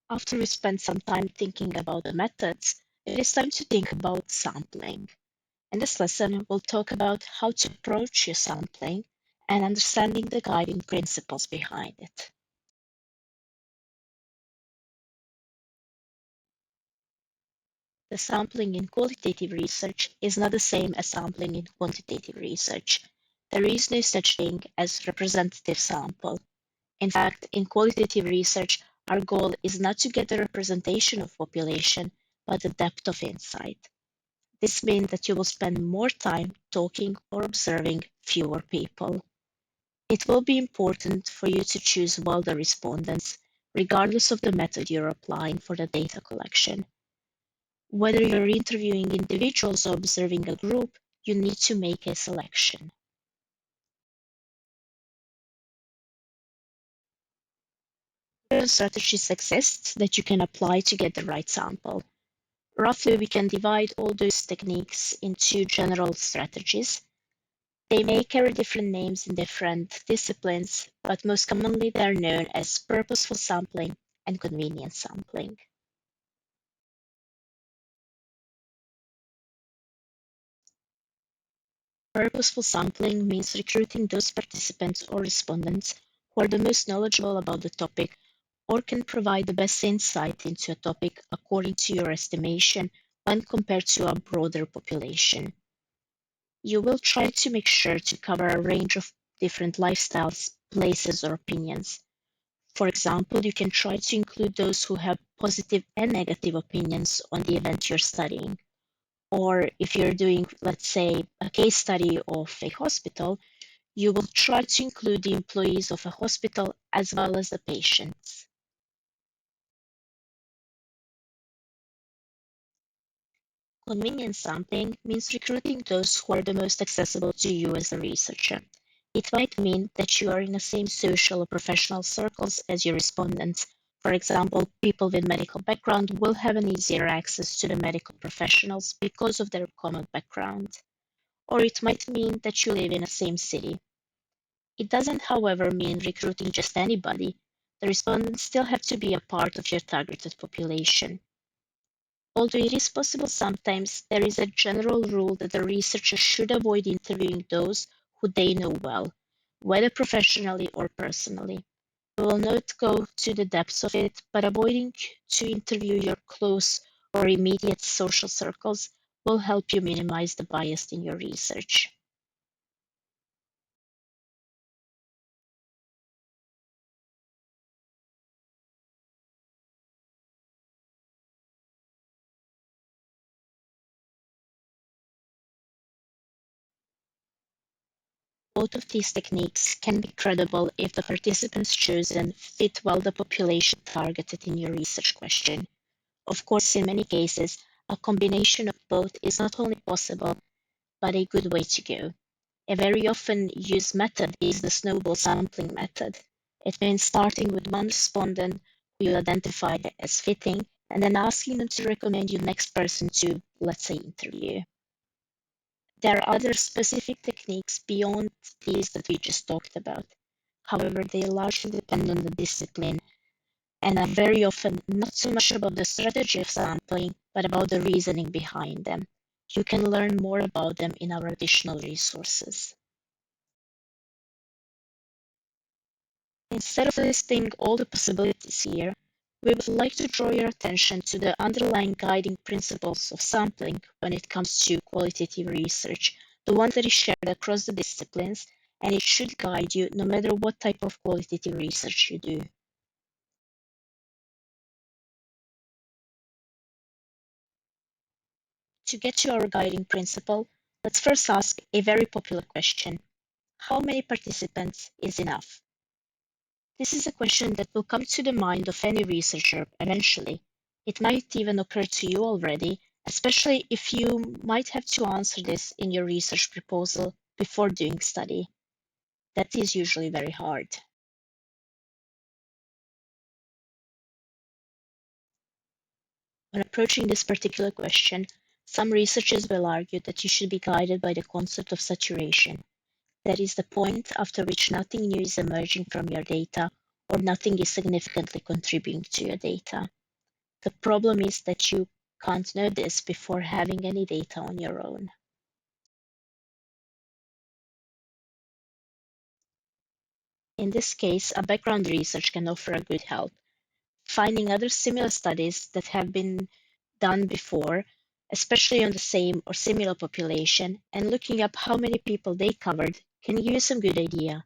After we spend some time thinking about the methods, it is time to think about sampling. In this lesson, we'll talk about how to approach your sampling and understanding the guiding principles behind it. The sampling in qualitative research is not the same as sampling in quantitative research. There is no such thing as representative sample. In fact, in qualitative research, our goal is not to get a representation of population, but the depth of insight. This means that you will spend more time talking or observing fewer people. It will be important for you to choose well the respondents, regardless of the method you're applying for the data collection. Whether you're interviewing individuals or observing a group, you need to make a selection. Different strategies exist that you can apply to get the right sample. Roughly, we can divide all those techniques into general strategies. They may carry different names in different disciplines, but most commonly they are known as purposeful sampling and convenience sampling. Purposeful sampling means recruiting those participants or respondents who are the most knowledgeable about the topic or can provide the best insight into a topic according to your estimation when compared to a broader population. You will try to make sure to cover a range of different lifestyles, places, or opinions. For example, you can try to include those who have positive and negative opinions on the event you're studying. Or if you're doing, let's say, a case study of a hospital, you will try to include the employees of a hospital as well as the patients. Convenience sampling means recruiting those who are the most accessible to you as a researcher. It might mean that you are in the same social or professional circles as your respondents. For example, people with medical background will have an easier access to the medical professionals because of their common background. Or it might mean that you live in the same city. It doesn't, however, mean recruiting just anybody. The respondents still have to be a part of your targeted population. Although it is possible sometimes, there is a general rule that the researcher should avoid interviewing those who they know well, whether professionally or personally. We will not go to the depths of it, but avoiding to interview your close or immediate social circles will help you minimize the bias in your research. Both of these techniques can be credible if the participants chosen fit well the population targeted in your research question. Of course, in many cases, a combination of both is not only possible, but a good way to go. A very often used method is the snowball sampling method. It means starting with one respondent who you identify as fitting and then asking them to recommend you next person to, let's say, interview. There are other specific techniques beyond these that we just talked about. However, they largely depend on the discipline and are very often not so much about the strategy of sampling, but about the reasoning behind them. You can learn more about them in our additional resources. Instead of listing all the possibilities here, we would like to draw your attention to the underlying guiding principles of sampling when it comes to qualitative research, the one that is shared across the disciplines, and it should guide you no matter what type of qualitative research you do. To get to our guiding principle, let's first ask a very popular question. How many participants is enough? This is a question that will come to the mind of any researcher eventually. It might even occur to you already, especially if you might have to answer this in your research proposal before doing study. That is usually very hard. When approaching this particular question, some researchers will argue that you should be guided by the concept of saturation. That is the point after which nothing new is emerging from your data, or nothing is significantly contributing to your data. The problem is that you can't know this before having any data on your own. In this case, a background research can offer a good help. Finding other similar studies that have been done before, especially on the same or similar population, and looking up how many people they covered can give you some good idea.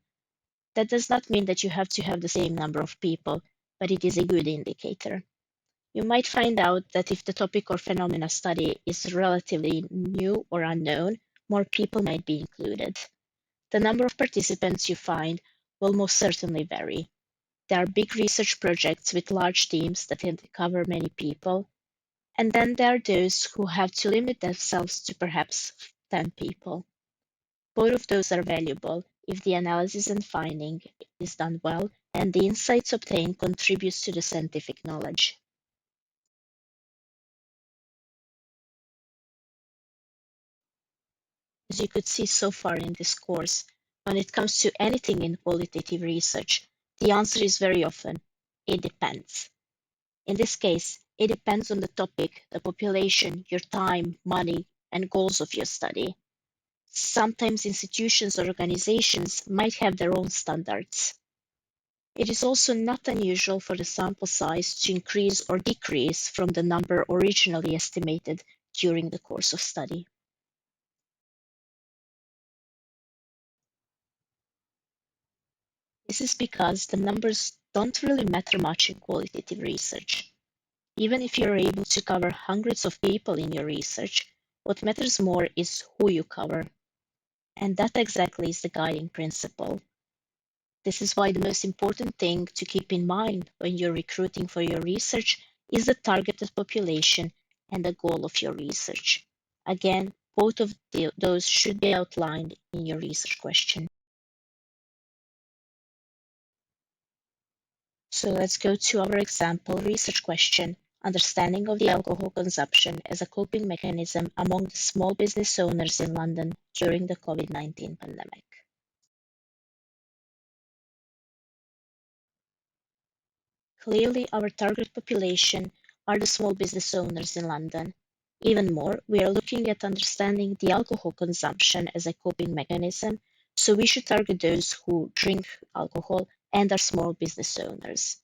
That does not mean that you have to have the same number of people, but it is a good indicator. You might find out that if the topic or phenomena study is relatively new or unknown, more people might be included. The number of participants you find will most certainly vary. There are big research projects with large teams that can cover many people, and then there are those who have to limit themselves to perhaps 10 people. Both of those are valuable if the analysis and finding is done well and the insights obtained contributes to the scientific knowledge. As you could see so far in this course, when it comes to anything in qualitative research, the answer is very often, it depends. In this case, it depends on the topic, the population, your time, money, and goals of your study. Sometimes institutions or organizations might have their own standards. It is also not unusual for the sample size to increase or decrease from the number originally estimated during the course of study. This is because the numbers don't really matter much in qualitative research. Even if you're able to cover hundreds of people in your research, what matters more is who you cover. And that exactly is the guiding principle. This is why the most important thing to keep in mind when you're recruiting for your research is the targeted population and the goal of your research. Again, both of those should be outlined in your research question. So let's go to our example research question, understanding of the alcohol consumption as a coping mechanism among the small business owners in London during the COVID-19 pandemic. Clearly, our target population are the small business owners in London. Even more, we are looking at understanding the alcohol consumption as a coping mechanism, so we should target those who drink alcohol and are small business owners.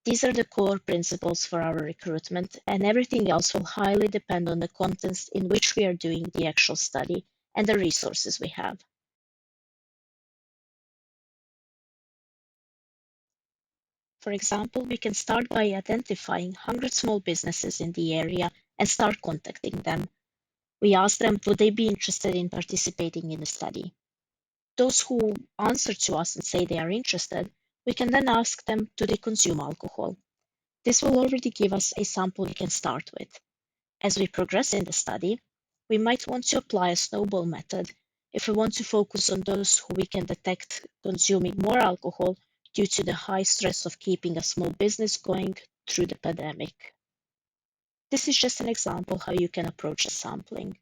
These are the core principles for our recruitment, and everything else will highly depend on the context in which we are doing the actual study and the resources we have. For example, we can start by identifying 100 small businesses in the area and start contacting them. We ask them would they be interested in participating in the study. Those who answer to us and say they are interested, we can then ask them do they consume alcohol. This will already give us a sample we can start with. As we progress in the study, we might want to apply a snowball method if we want to focus on those who we can detect consuming more alcohol due to the high stress of keeping a small business going through the pandemic. This is just an example how you can approach the sampling.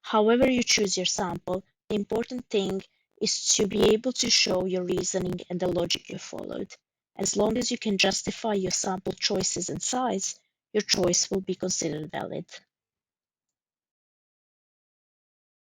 However you choose your sample, the important thing is to be able to show your reasoning and the logic you followed. As long as you can justify your sample choices and size, your choice will be considered valid.